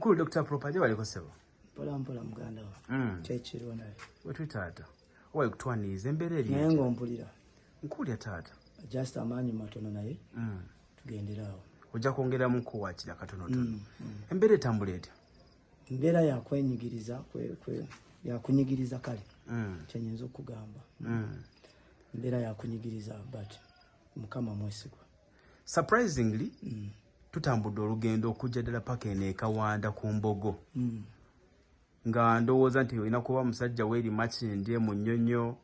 Mkulu Dr. Propaje waliko sebo. Mpola muganda wa. Chechiro naye. Wetu tata. Wali kutwaniza embere eri. Nayengo mpulira. Mkulu ya tata. Just amanyi matono naye. Tugenderawo. Ojja kwongera muko wakira katono tono. Embere tambulete. Embera ya kwenyigiriza ya kunyigiriza kale. Kyenyinza okugamba. Embera ya kunyigiriza but mukama mwesigwa. Surprisingly, tutambudde olugendo okujja ddala paka eno Kawanda ku Mbogo. Nga ndowooza nti olina kuba musajja weeri Makindye mu Nnyonnyo.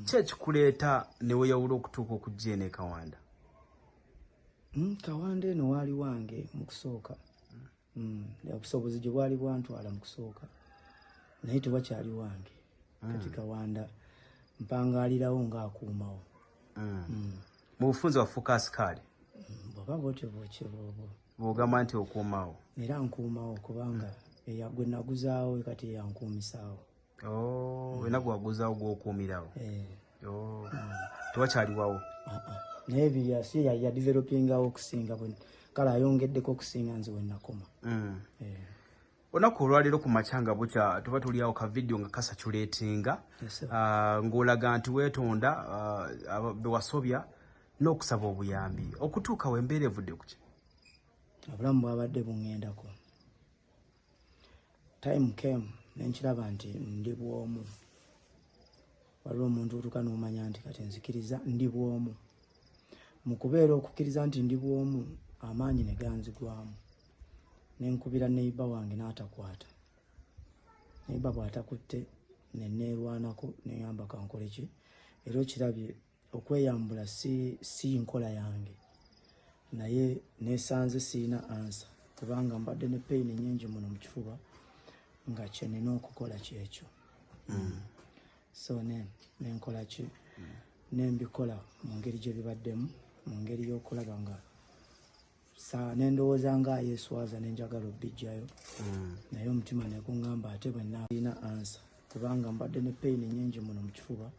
Ki ekikuleeta ne weeyawula okutuuka okujja eno Kawanda? Kawanda eno waali wange mu kusooka. Obusobozi gye bwali bwantwala mu kusooka. Naye tewakyali wange. Kati Kawanda mpangaalirawo ng'akuumawo. Mu bufunze wafuuka asikaali? Bw'oba bw'otyo bw'okyebw'oba. Bw'ogamba nti okuumawo? Era nkuumawo kubanga gwe naguzaawo kati yankuumisaawo. Wena gwe waguzaawo gw'okuumirawo? Tewakyaliwawo? Naye ebyasi ya developingawo okusinga kale ayongeddeko okusinga nze we nakoma. Olunaku olwaleero ku makyanga bukya tuba tuliawo ka video nga kasaculetinga ng'olaga nti weetonda bewasobya n'okusaba obuyambi. Okutuuka we embeera evudde ku ki? Obulamu bwabadde buŋŋendako. Time came nenkiraba nti ndi bw'omu. Waliwo omuntu otuuka n'omanya nti kati nzikiriza ndi bw'omu. Mu kubeera okukkiriza nti ndi bw'omu amaanyi ne ganzigwamu. Nenkubira neighbor wange n'atakwata. Neighbor bw'atakutte ne neerwanako neŋŋamba kankole ki. Era okirabye okweyambula si nkola yange. Naye neesanze siina ansa kubanga mbadde ne pain nnyingi muno mu kifuba nga kye nina okukola kyekyo. So nenkola ki? Nembikola mu ngeri gye bibaddemu, mu ngeri y'okulaba nga nendowooza nga yeeswaza nenjagala obbijjayo. Naye omutima ne guŋŋamba ate bwe nnaina ansa kubanga mbadde ne pain nnyingi muno mu kifuba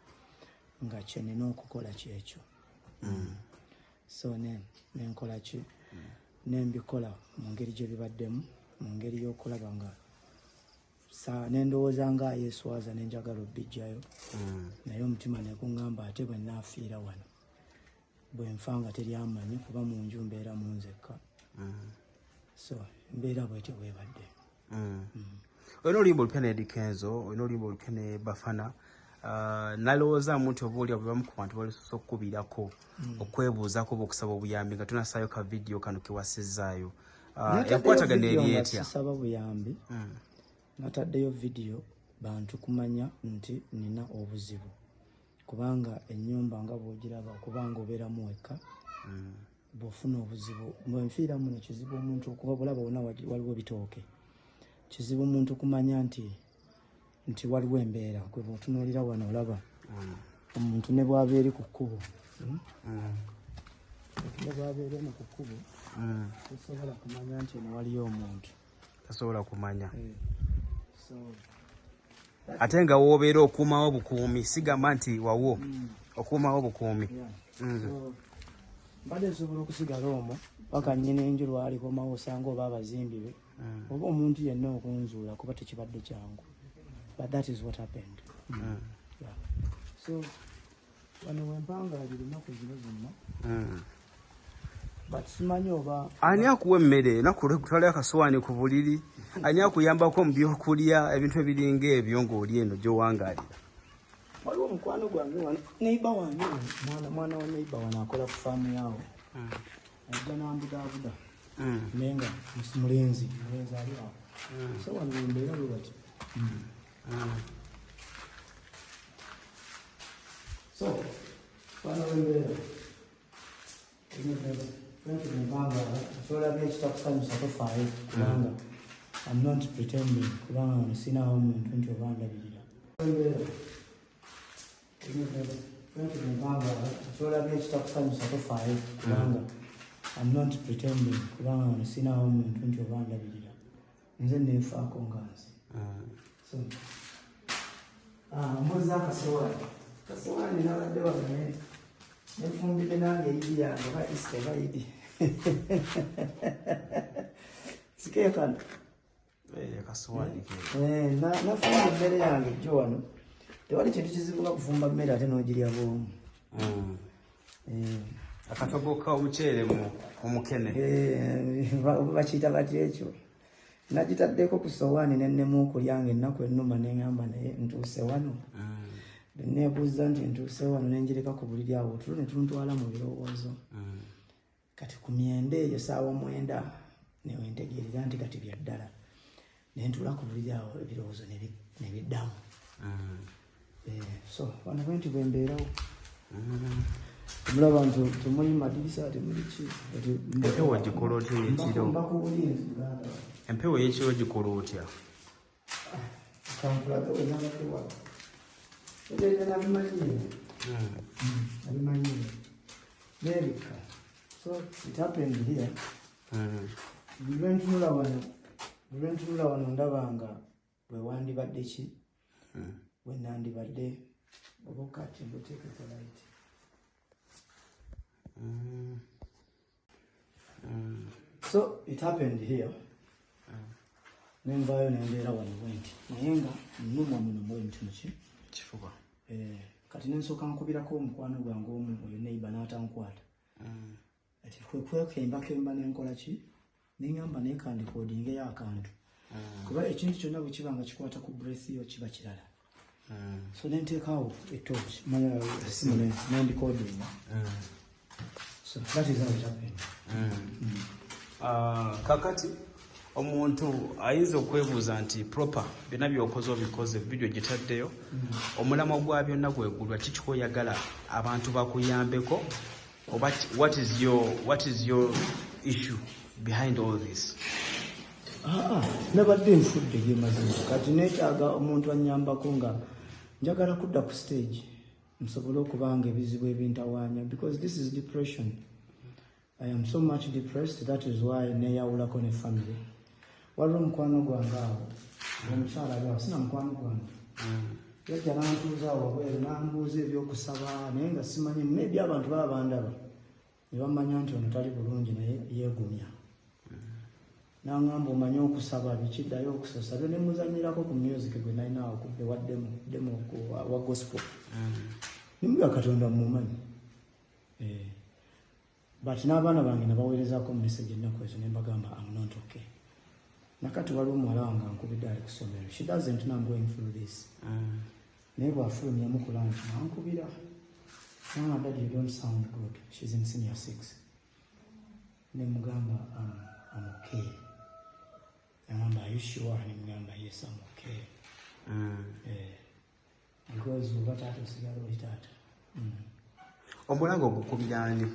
nga kye nina okukola kyekyo. So nenkola ki? Nembikola mu ngeri gye bibaddemu, mu ngeri y'okulaba nga nendowooza nga yeeswaza nenjagala obbijjayo. Naye omutima ne guŋŋamba ate bwe nnaafiira wano bwe nfa nga teri amanyi kuba mu nju mbeeramu nzekka. So embeera bwetyo bwebadde. Olina oluyimba olupya ne Dikenzo, olina oluyimba olupya ne Bafana. Nalowoozaamu nti oba oli abamu ku bantu balisoose okukubirako okwebuuzaako oba okusaba obuyambi nga tunasaayo ka video kano kewasizaayo. Enkwatagana eri etya? Sisaba buyambi. Nataddeyo video bantu kumanya nti nina obuzibu. Kubanga ennyumba nga bw'ogiraba kubanga obeeramu wekka. Bw'ofuna obuzibu bwenfiira muno kizibu omuntu okuba bulaba wonna waliwo bitooke. Kizibu omuntu kumanya nti waliwo embeera gwe bw'otunuulira wano olaba omuntu ne bw'aba eri ku kkubo. Ne bw'aba eri ku kkubo tosobola kumanya nti eno waliyo omuntu. Tasobola kumanya. Ate nga woobeera okuumawo bukuumi sigamba nti wawo okuumawo bukuumi. Mbadde nsobola okusigala omwo paka nnyina enju lwalikomawo osanga oba abazimbi be oba omuntu yenna okunzuula kuba tekibadde kyangu. But that is what happened. So wano wempangaalira ennaku zino zonna. But simanyi oba ani akuwa emmere nakutwala akasowaani ku buliri, ani akuyambako mu byokulya ebintu ebiringa ebyo ng'oli eno gy'owangaalira? Waliwo omukwano gwange wano neighbor wange mwana wa neighbor wano akola ku faamu yawo. Ajja n'ambudaabuda naye nga mulenzi ali awo. So wano embeera bwe bati. So wano embeera sobola ekitakusanyusa tofaayo kubanga I'm not pretending kubanga sinaawo omuntu nti oba ndabirira. Sobola ekitakusanyusa tofaayo kubanga I'm not pretending kubanga sinaawo omuntu nti oba ndabirira. Nze neefaako nga nze. So mbuuza akasowaani nabadde wano nefumbidde nange idi yange oba isika oba idi. Sikeekano. Akaswali nafumba emmere yange jjo wano tewali kintu kizibu nga kufumba mmere ate n'ogirya bwomu. Akatogo ka omuceere omukene bakiyita batya ekyo. Nagitaddeko ku sowaani nennemu okulya ng'ennaku ennuma ne ŋŋamba naye ntuuse wano. Bwe neebuuza nti ntuuse wano ne njireka ku buliri awo otulo ne tuntwala mu birowoozo. Kati ku myenda eyo ssaawa 9 ne wentegeerera nti kati bya ddala. Ne ntuula ku buliri awo ebirowoozo ne biddamu. So wano bwe nti bwe mbeerawo. Mulaba nti temuli madirisa temuli ki. Empewo gikola otya ekiro? Empewo y'ekiro gikola otya? Kampulaga bwe nabadde wano. Ebyo nabimanyiire. Nabimanyiire. N'ebikka. So it happened here. Bwe ntunula wano ndaba nga bwe wandibadde ki? Bwe nandibadde oba kati mbuteekeko light. So it happened here. Nenvaayo nembeera wano bwenti naye nga nnumwa muno bwenti muki kifuba. Kati nensooka nkubirako omukwano gwange omu oyo neiba n'atankwata. Ati kwekembakemba nenkola ki neŋŋamba neekandikoodingeyo akantu kuba ekintu kyonna bwe kiba nga kikwata ku breath yo kiba kirala. So nenteekaawo etorch simu nendikoodinga. So that is how it happened. Kakati omuntu ayinza okwebuuza nti proper byonna byokoze obikoze video gitaddeyo omulamwa gwa byonna gwegulwa kikikoyagala abantu bakuyambeko oba what is your issue behind all this? Nabadde nfudde gyemazima kati neetaaga omuntu annyambako nga njagala kudda ku stage nsobole okubanga ebizibu ebintawaanya because this is depression. I am so much depressed, that is why neyawulako ne family. Waliwo omukwano gwange awo omukyala ali awo sina mukwano gwange yajja n'antuuza awo wabweru n'ambuuza ebyokusaba naye nga simanyi maybe abantu baba bandaba ne bamanya nti ono tali bulungi naye yeegumya. N'aŋŋamba omanye okusaba bikiddayo okusasabe ne muzanyirako ku music gwe nalina awo kubbe wa demo wa gospel. Nimuga Katonda mumumanyi. But n'abaana bange nabaweerezako message ennaku ezo ne mbagamba I'm not okay. Nakati waliwo muwala wange ankubidde ali ku ssomero. She doesn't know I'm going through this. Naye bw'afulumyamu ku lunch n'ankubira. Mama, Dad, you don't sound good. She's in senior 6. Ne mugamba I'm okay. Are you sure? Yes, I'm okay. Because what I was saying, omulango ogukubira ani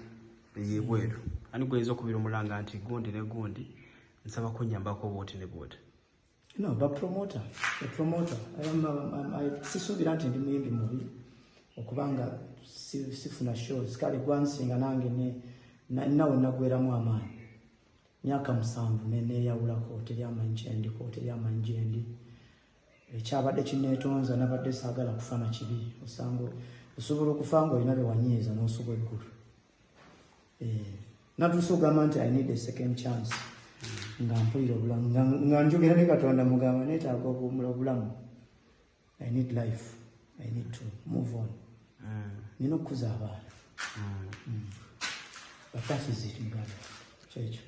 yebweru ani gweza okubira omulanga nti gundi ne gundi nsaba kunyambako bwoti ne bwoti? No, but promoter. The promoter. I sisuubira nti ndi muyimbi mubi okubanga sifuna shows kale gwansinga nange nawe nagweramu amaanyi. Myaka 7 neyawulako teri amanyi gyendi. Ekyabadde kineetonza nabadde saagala kufana kibi osango osobola okufa ng'olina bye wanyiiza n'osuba eggulu. Natuusa ogamba nti I need a second chance nga mpulira obulamu nga njogera ne Katonda mugamba neetaaga okuwummula obulamu. I need life. I need to move on. Nina okukuza abaana. But that is it, muganda. Kyekyo.